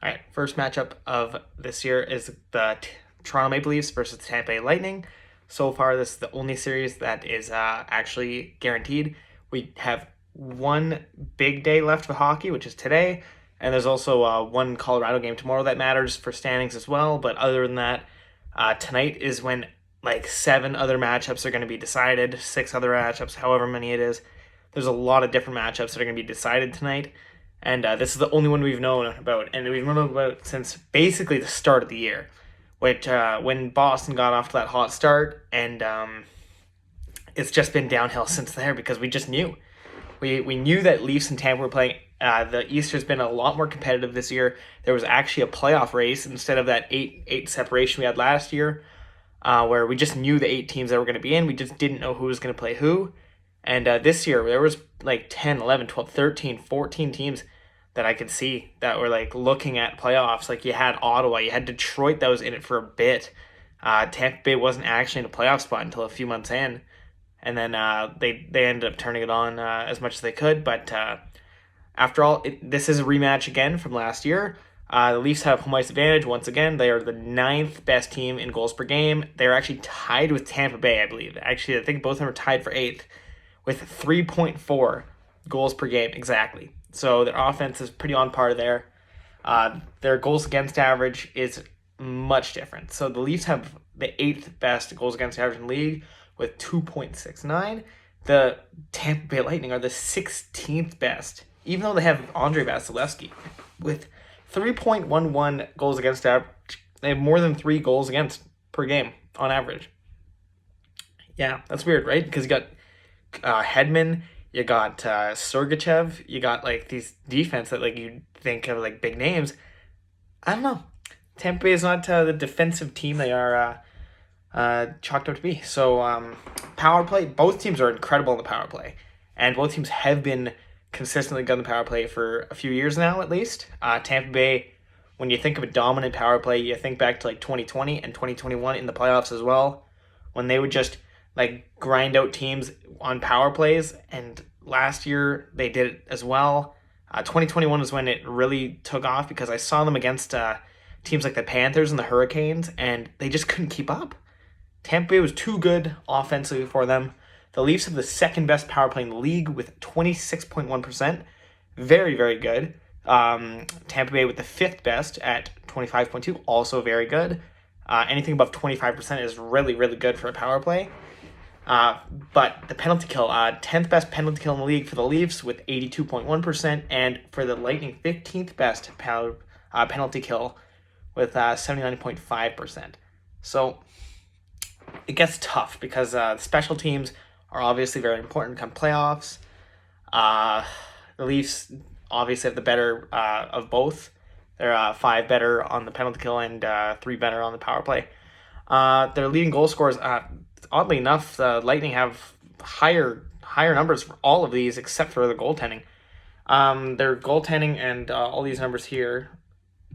All right, first matchup of this year is the Toronto Maple Leafs versus the Tampa Bay Lightning. So far, this is the only series that is actually guaranteed. We have one big day left of hockey, which is today, and there's also one Colorado game tomorrow that matters for standings as well. But other than that, tonight is when like 7 other matchups are going to be decided, 6 other matchups, however many it is. There's a lot of different matchups that are going to be decided tonight. And this is the only one we've known about, and we've known about it since basically the start of the year, which when Boston got off to that hot start, and it's just been downhill since there because we just knew. We knew that Leafs and Tampa were playing. The East has been a lot more competitive this year. There was actually a playoff race instead of that 8 separation we had last year, where we just knew the 8 teams that were going to be in. We just didn't know who was going to play who. And this year, there was like 10, 11, 12, 13, 14 teams that I could see that were like looking at playoffs. Like you had Ottawa, you had Detroit that was in it for a bit. Tampa Bay wasn't actually in a playoff spot until a few months in. And then they ended up turning it on as much as they could. But after all, this is a rematch again from last year. The Leafs have home ice advantage once again. They are the 9th best team in goals per game. They're actually tied with Tampa Bay, I believe. Actually, I think both of them are tied for 8th with 3.4 goals per game exactly. So their offense is pretty on par there. Their goals against average is much different. So the Leafs have the 8th best goals against average in the league with 2.69. The Tampa Bay Lightning are the 16th best, even though they have Andrei Vasilevsky with 3.11 goals against average. They have more than 3 goals against per game on average. Yeah, that's weird, right? Because you got Hedman, you got Sergachev, you got like these defense that like you think of like big names. I don't know. Tampa Bay is not the defensive team they are chalked up to be. So power play, both teams are incredible in the power play, and both teams have been consistently good in the power play for a few years now at least. Tampa Bay, when you think of a dominant power play, you think back to like 2020 and 2021 in the playoffs as well, when they would just like grind out teams on power plays, and last year they did it as well. 2021 is when it really took off because I saw them against teams like the Panthers and the Hurricanes, and they just couldn't keep up. Tampa Bay was too good offensively for them. The Leafs have the 2nd best power play in the league with 26.1%. Very, very good. Tampa Bay with the 5th best at 25.2%, also very good. Anything above 25% is really, really good for a power play. But the penalty kill, 10th best penalty kill in the league for the Leafs with 82.1%, and for the Lightning, 15th best penalty kill with 79.5%. So it gets tough because special teams are obviously very important come playoffs. The Leafs obviously have the better of both. They're 5 better on the penalty kill and 3 better on the power play. Their leading goal scorers, oddly enough, the Lightning have higher numbers for all of these except for the goaltending. Their goaltending and all these numbers here.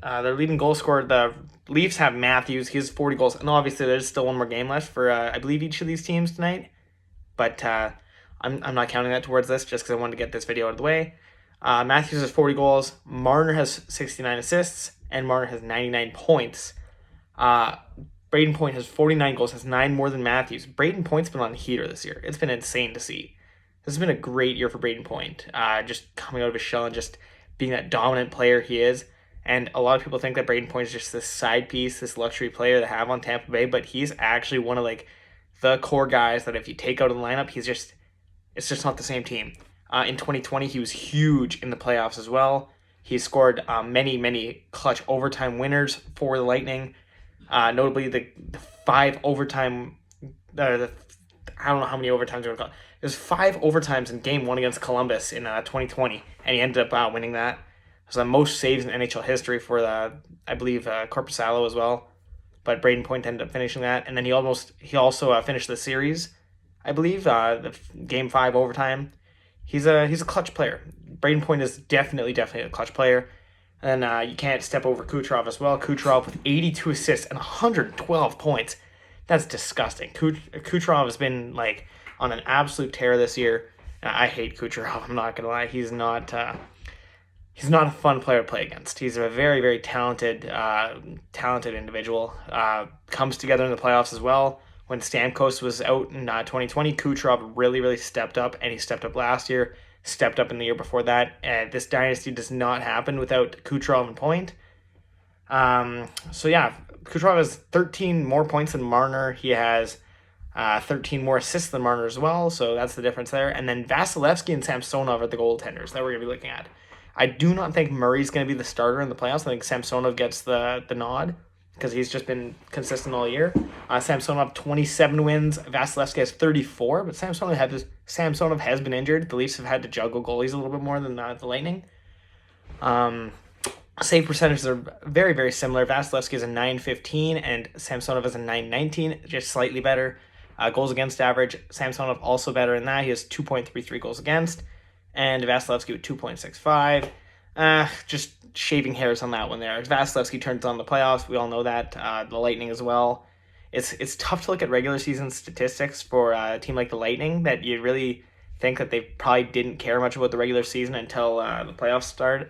Their leading goal scorer, the Leafs have Matthews. He has 40 goals. And obviously, there's still one more game left for, I believe, each of these teams tonight. But I'm not counting that towards this just because I wanted to get this video out of the way. Matthews has 40 goals. Marner has 69 assists. And Marner has 99 points. Braden Point has 49 goals, has 9 more than Matthews. Braden Point's been on a heater this year. It's been insane to see. This has been a great year for Braden Point. Just coming out of his shell and just being that dominant player he is. And a lot of people think that Braden Point is just this side piece, this luxury player to have on Tampa Bay, but he's actually one of like the core guys that if you take out of the lineup, it's just not the same team. In 2020, he was huge in the playoffs as well. He scored many clutch overtime winners for the Lightning. Notably, the 5 overtime, I don't know how many overtimes we're going to call it. There's 5 overtimes in game 1 against Columbus in 2020, and he ended up winning that. It was the most saves in NHL history for I believe, Korpisalo as well. But Braden Point ended up finishing that, and then he also finished the series, I believe, the game 5 overtime. He's a clutch player. Braden Point is definitely a clutch player. And you can't step over Kucherov as well. Kucherov with 82 assists and 112 points. That's disgusting. Kucherov has been like on an absolute tear this year. I hate Kucherov. I'm not gonna lie. He's not he's not a fun player to play against. He's a very, very talented individual. Comes together in the playoffs as well. When Stamkos was out in 2020, Kucherov really, really stepped up, and he stepped up last year, stepped up in the year before that. This dynasty does not happen without Kucherov and point. So yeah, Kucherov has 13 more points than Marner. He has 13 more assists than Marner as well, so that's the difference there. And then Vasilevsky and Samsonov are the goaltenders that we're going to be looking at. I do not think Murray's going to be the starter in the playoffs. I think Samsonov gets the nod because he's just been consistent all year. Samsonov 27 wins. Vasilevsky has 34, but Samsonov has been injured. The Leafs have had to juggle goalies a little bit more than the Lightning. Save percentages are very, very similar. Vasilevsky is a 915 and Samsonov is a 919, just slightly better. Goals against average, Samsonov also better in that. He has 2.33 goals against, and Vasilevsky with 2.65. Just shaving hairs on that one there. Vasilevsky turns on the playoffs. We all know that. The Lightning as well. It's tough to look at regular season statistics for a team like the Lightning that you really think that they probably didn't care much about the regular season until the playoffs started.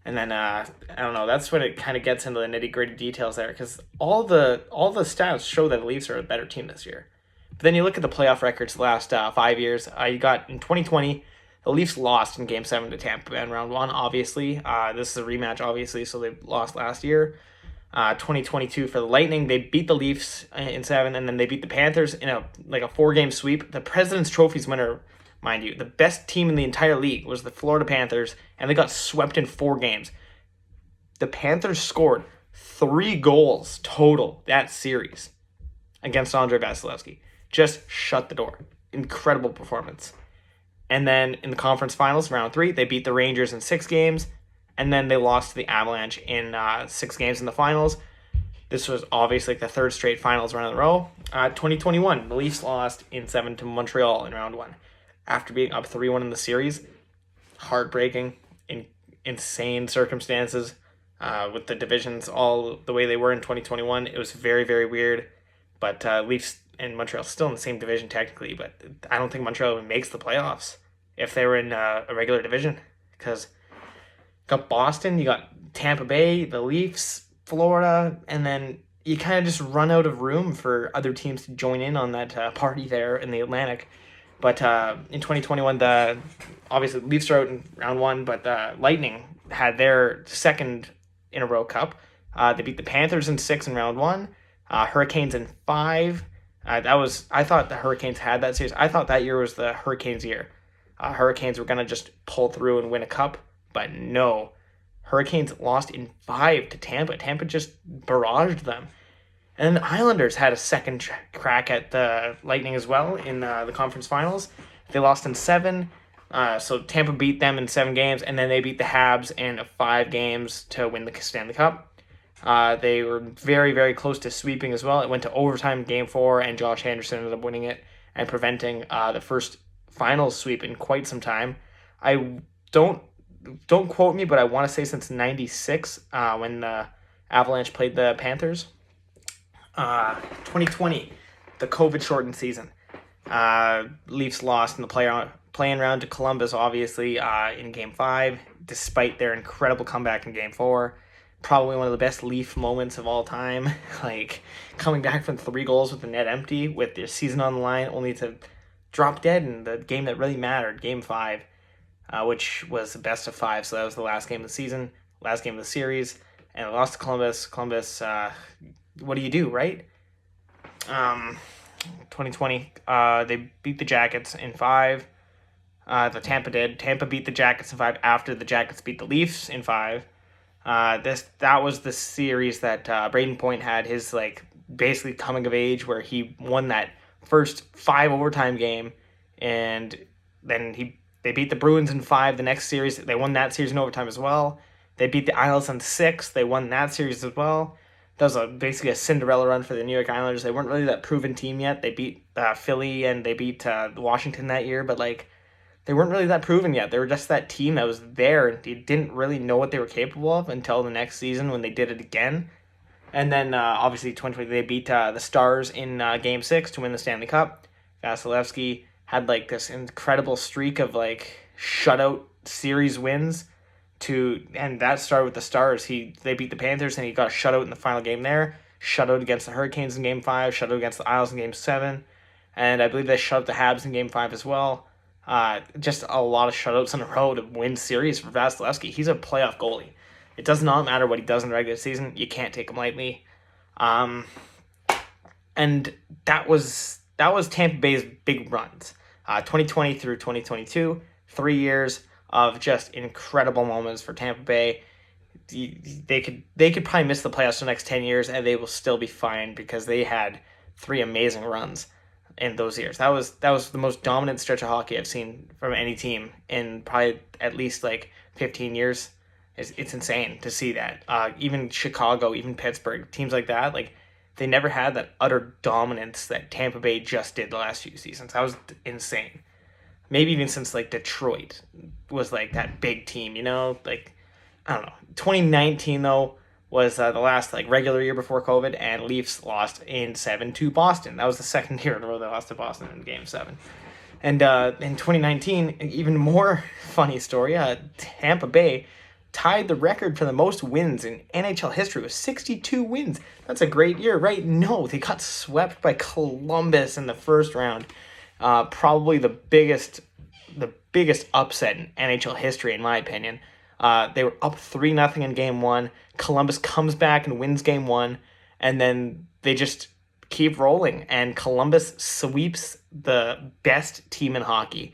And then I don't know. That's when it kind of gets into the nitty gritty details there, because all the stats show that the Leafs are a better team this year. But then you look at the playoff records the last 5 years. You got in 2020, the Leafs lost in Game 7 to Tampa Bay in round 1. Obviously, this is a rematch. Obviously, so they lost last year. 2022 for the Lightning, they beat the Leafs in 7, and then they beat the Panthers in a 4-game sweep. The President's Trophies winner, mind you, the best team in the entire league was the Florida Panthers, and they got swept in 4 games. The Panthers scored 3 goals total that series against Andrei Vasilevsky. Just shut the door. Incredible performance. And then in the conference finals, round 3, they beat the Rangers in 6 games, and then they lost to the Avalanche in 6 games in the finals. This was obviously the 3rd straight finals run in a row. 2021, the Leafs lost in 7 to Montreal in round 1. After being up 3-1 in the series, heartbreaking, insane circumstances with the divisions all the way they were in 2021. It was very, very weird. But Leafs and Montreal still in the same division technically, but I don't think Montreal even makes the playoffs if they were in a regular division, because you got Boston, you got Tampa Bay, the Leafs, Florida, and then you kind of just run out of room for other teams to join in on that party there in the Atlantic. But in 2021, obviously the Leafs are out in round 1, but the Lightning had their 2nd in a row cup. They beat the Panthers in 6 in round 1, Hurricanes in 5. I thought the Hurricanes had that series. I thought that year was the Hurricanes' year. Hurricanes were gonna just pull through and win a cup, but no. Hurricanes lost in 5 to Tampa. Tampa just barraged them. And then the Islanders had a second crack at the Lightning as well in the conference finals. They lost in 7. So Tampa beat them in 7 games, and then they beat the Habs in 5 games to win the Stanley Cup. They were very, very close to sweeping as well. It went to overtime Game 4, and Josh Anderson ended up winning it and preventing the first finals sweep in quite some time. I don't quote me, but I want to say since 96 when the Avalanche played the Panthers. 2020, the COVID-shortened season. Leafs lost in the play-in round to Columbus, obviously, in Game 5, despite their incredible comeback in Game 4. Probably one of the best Leaf moments of all time. Like, coming back from 3 goals with the net empty, with their season on the line, only to drop dead in the game that really mattered, Game 5, which was the best of 5, so that was the last game of the season, last game of the series, and they lost to Columbus. Columbus, what do you do, right? 2020, they beat the Jackets in 5. Tampa did. Tampa beat the Jackets in 5 after the Jackets beat the Leafs in 5. That was the series that Braden Point had his basically coming of age, where he won that first 5 overtime game, and then they beat the Bruins in 5 the next series. They won that series in overtime as well. They beat the Islanders in 6. They won that series as well. That was basically a Cinderella run for the New York Islanders. They weren't really that proven team yet. They beat Philly and they beat Washington that year, but they weren't really that proven yet. They were just that team that was there, and you didn't really know what they were capable of until the next season when they did it again. And then obviously 2020 they beat the Stars in Game 6 to win the Stanley Cup. Vasilevsky had this incredible streak of shutout series wins and that started with the Stars. They beat the Panthers and he got a shutout in the final game there. Shutout against the Hurricanes in Game 5. Shutout against the Isles in Game 7. And I believe they shut out the Habs in Game 5 as well. Just a lot of shutouts in a row to win series for Vasilevsky. He's a playoff goalie. It does not matter what he does in the regular season. You can't take him lightly. And that was Tampa Bay's big runs. 2020 through 2022, 3 years of just incredible moments for Tampa Bay. They could probably miss the playoffs for the next 10 years and they will still be fine because they had 3 amazing runs in those years. That was the most dominant stretch of hockey I've seen from any team in probably at least like 15 years. It's insane to see that. Even Chicago, even Pittsburgh, teams like that, like they never had that utter dominance that Tampa Bay just did the last few seasons. That was insane. Maybe even since like Detroit was like that big team, like I don't know. 2019 though was the last like regular year before COVID, and Leafs lost in 7 to Boston. That was the second year in a row they lost to Boston in Game 7. And in 2019, even more funny story, Tampa Bay tied the record for the most wins in NHL history with 62 wins. That's a great year, right? No, they got swept by Columbus in the first round. Probably the biggest upset in NHL history, in my opinion. They were up 3-0 in Game 1. Columbus comes back and wins Game 1, and then they just keep rolling, and Columbus sweeps the best team in hockey.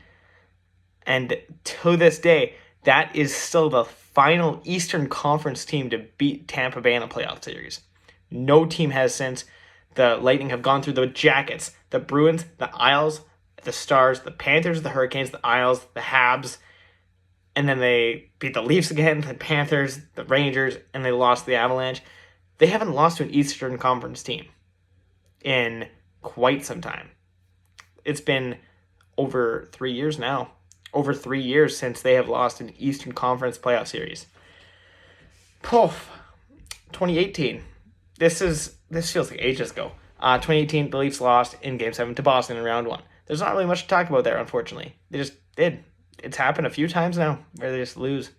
And to this day, that is still the final Eastern Conference team to beat Tampa Bay in a playoff series. No team has since. The Lightning have gone through the Jackets, the Bruins, the Isles, the Stars, the Panthers, the Hurricanes, the Isles, the Habs, and then they beat the Leafs again, the Panthers, the Rangers, and they lost the Avalanche. They haven't lost to an Eastern Conference team in quite some time. It's been over 3 years now. Over 3 years since they have lost an Eastern Conference playoff series. Poof. 2018. This feels like ages ago. 2018, the Leafs lost in Game 7 to Boston in Round 1. There's not really much to talk about there, unfortunately. They just did. It's happened a few times now where they just lose.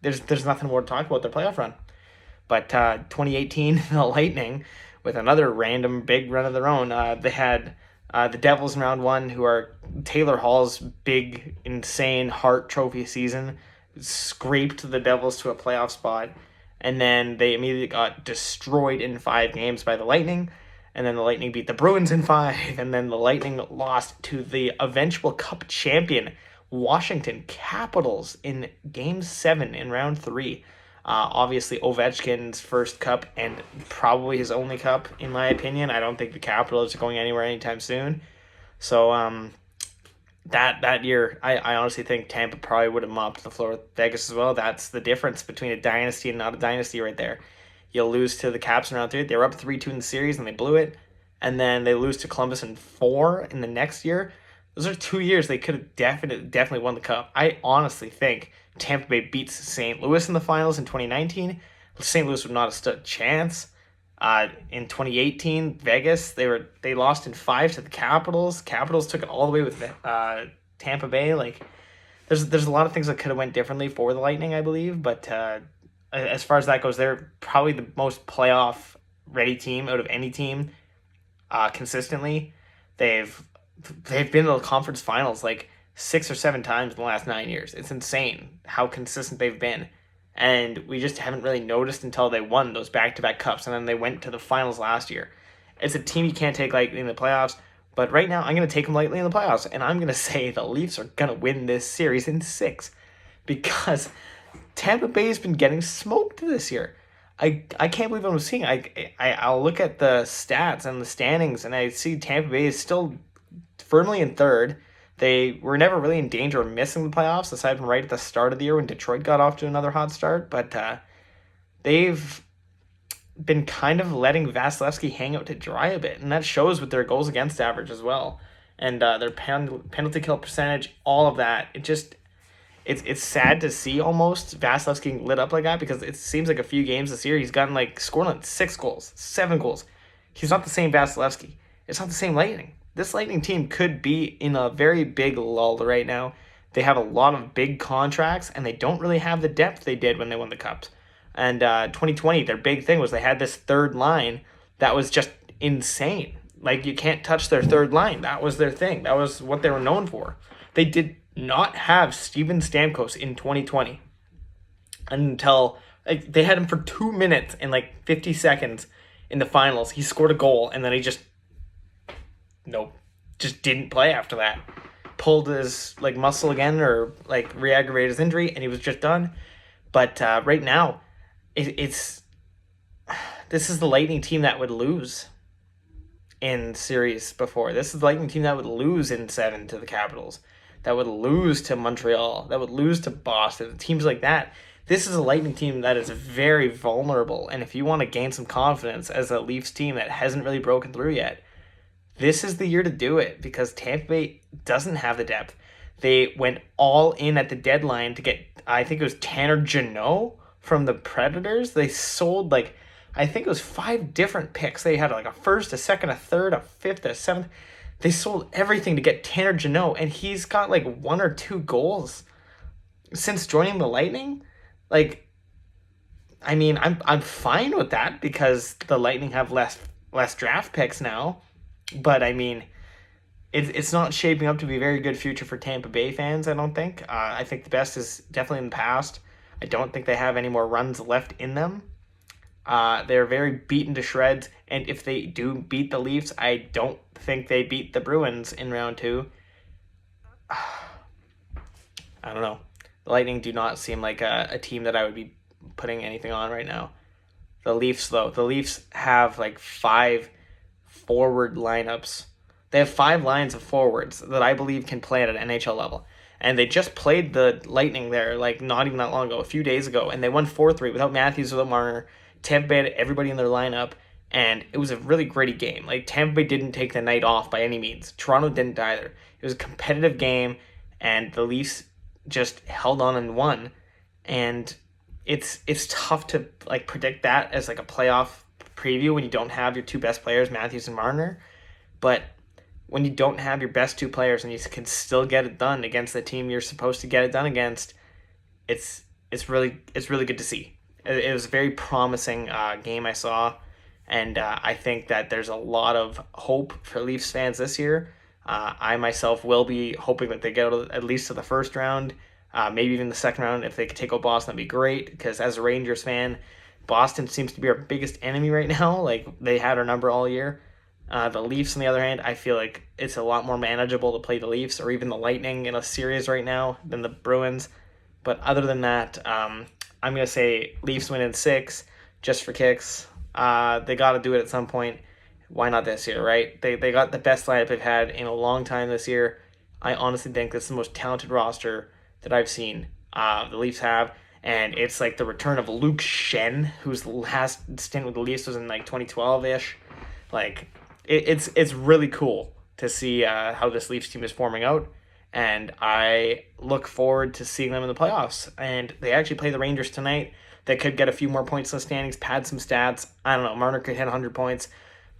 There's nothing more to talk about their playoff run. But 2018, the Lightning, with another random big run of their own, they had the Devils in Round 1, who are Taylor Hall's big, insane Hart Trophy season, scraped the Devils to a playoff spot. And then they immediately got destroyed in 5 games by the Lightning. And then the Lightning beat the Bruins in 5. And then the Lightning lost to the eventual Cup champion Washington Capitals in Game 7 in Round 3. Obviously, Ovechkin's first cup and probably his only cup, in my opinion. I don't think the Capitals are going anywhere anytime soon. So that year, I honestly think Tampa probably would have mopped the floor with Vegas as well. That's the difference between a dynasty and not a dynasty right there. You'll lose to the Caps in Round 3. They were up 3-2 in the series and they blew it. And then they lose to Columbus in 4 in the next year. Those are 2 years they could have definitely won the cup. I honestly think Tampa Bay beats St. Louis in the finals in 2019. St. Louis would not have stood a chance. In 2018, Vegas, they lost in 5 to the Capitals. Capitals took it all the way with Tampa Bay. Like, there's a lot of things that could have went differently for the Lightning, I believe. But as far as that goes, they're probably the most playoff ready team out of any team. Consistently, they've been to the conference finals like 6 or 7 times in the last 9 years. It's insane how consistent they've been. And we just haven't really noticed until they won those back-to-back cups, and then they went to the finals last year. It's a team you can't take lightly in the playoffs, but right now I'm going to take them lightly in the playoffs, and I'm going to say the Leafs are going to win this series in 6 because Tampa Bay has been getting smoked this year. I can't believe what I'm seeing. I'll look at the stats and the standings, and I see Tampa Bay is still firmly in 3rd. They were never really in danger of missing the playoffs, aside from right at the start of the year when Detroit got off to another hot start. But they've been kind of letting Vasilevsky hang out to dry a bit, and that shows with their goals against average as well. And their penalty kill percentage, all of that. It's sad to see almost Vasilevsky getting lit up like that because it seems like a few games this year he's gotten scored like 6 goals, 7 goals. He's not the same Vasilevsky. It's not the same Lightning. This Lightning team could be in a very big lull right now. They have a lot of big contracts, and they don't really have the depth they did when they won the Cups. And 2020, their big thing was they had this third line that was just insane. Like, you can't touch their third line. That was their thing. That was what they were known for. They did not have Steven Stamkos in 2020 until, like, they had him for 2 minutes and like 50 seconds in the finals. He scored a goal, and then he just didn't play after that. Pulled his like muscle again, or like re-aggravated his injury, and he was just done. But right now, it's this is the Lightning team that would lose in series before. This is the Lightning team that would lose in 7 to the Capitals, that would lose to Montreal, that would lose to Boston, teams like that. This is a Lightning team that is very vulnerable, and if you want to gain some confidence as a Leafs team that hasn't really broken through yet, this is the year to do it, because Tampa Bay doesn't have the depth. They went all in at the deadline to get, I think it was Tanner Jeannot from the Predators. They sold like, I think it was 5 different picks. They had like a first, a second, a third, a fifth, a seventh. They sold everything to get Tanner Jeannot, and he's got like 1 or 2 goals since joining the Lightning. Like, I mean, I'm fine with that because the Lightning have less draft picks now. But I mean, it's not shaping up to be a very good future for Tampa Bay fans, I don't think. I think the best is definitely in the past. I don't think they have any more runs left in them. They're very beaten to shreds, and if they do beat the Leafs, I don't think they beat the Bruins in round 2. I don't know. The Lightning do not seem like a team that I would be putting anything on right now. The Leafs, though. The Leafs have like 5 forward lineups. They have 5 lines of forwards that I believe can play at an NHL level. And they just played the Lightning there, like, not even that long ago, a few days ago, and they won 4-3 without Matthews, without Marner. Tampa Bay had everybody in their lineup, and it was a really gritty game. Like, Tampa Bay didn't take the night off by any means. Toronto didn't either. It was a competitive game, and the Leafs just held on and won. And it's tough to like predict that as like a playoff preview when you don't have your 2 best players, Matthews and Marner. But when you don't have your best 2 players and you can still get it done against the team you're supposed to get it done against, it's really good to see. It was a very promising game I saw, and I think that there's a lot of hope for Leafs fans this year. I myself will be hoping that they get at least to the first round, maybe even the second round. If they could take out Boston, that'd be great, because as a Rangers fan, Boston seems to be our biggest enemy right now. Like, they had our number all year. The Leafs, on the other hand, I feel like it's a lot more manageable to play the Leafs or even the Lightning in a series right now than the Bruins. But other than that, I'm going to say Leafs win in 6 just for kicks. They got to do it at some point. Why not this year, right? They got the best lineup they've had in a long time this year. I honestly think this is the most talented roster that I've seen the Leafs have. And it's like the return of Luke Shen, whose last stint with the Leafs was in like 2012-ish. Like, it's really cool to see how this Leafs team is forming out. And I look forward to seeing them in the playoffs. And they actually play the Rangers tonight. They could get a few more points in the standings, pad some stats. I don't know, Marner could hit 100 points.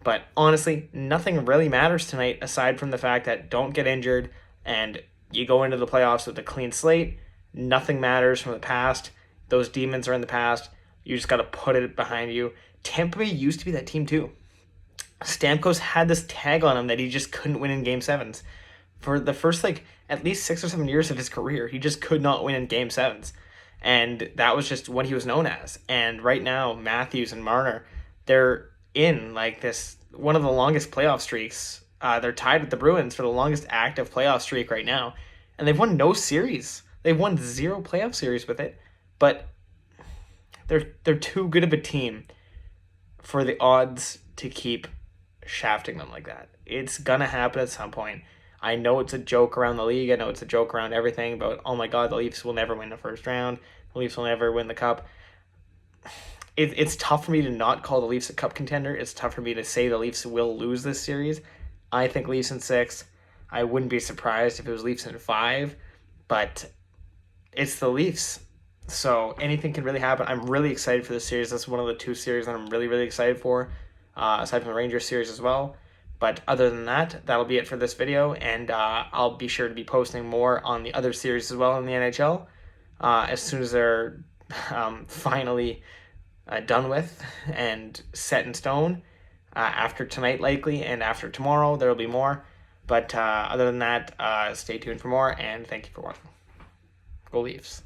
But honestly, nothing really matters tonight aside from the fact that don't get injured and you go into the playoffs with a clean slate. Nothing matters from the past. Those demons are in the past. You just got to put it behind you. Tampa Bay used to be that team too. Stamkos had this tag on him that he just couldn't win in Game 7s. For the first, like, at least 6 or 7 years of his career, he just could not win in Game 7s. And that was just what he was known as. And right now, Matthews and Marner, they're in, like, this, one of the longest playoff streaks. They're tied with the Bruins for the longest active playoff streak right now. And they've won no series. They've won 0 playoff series with it. But they're too good of a team for the odds to keep shafting them like that. It's gonna happen at some point. I know it's a joke around the league. I know it's a joke around everything. But oh my God, the Leafs will never win the first round. The Leafs will never win the cup. It's tough for me to not call the Leafs a cup contender. It's tough for me to say the Leafs will lose this series. I think Leafs in 6. I wouldn't be surprised if it was Leafs in 5. But it's the Leafs. So anything can really happen. I'm really excited for this series. That's one of the 2 series that I'm really, really excited for, aside from the Rangers series as well. But other than that, that'll be it for this video, and I'll be sure to be posting more on the other series as well in the NHL as soon as they're finally done with and set in stone. After tonight, likely, and after tomorrow, there will be more. But other than that, stay tuned for more, and thank you for watching. Go Leafs.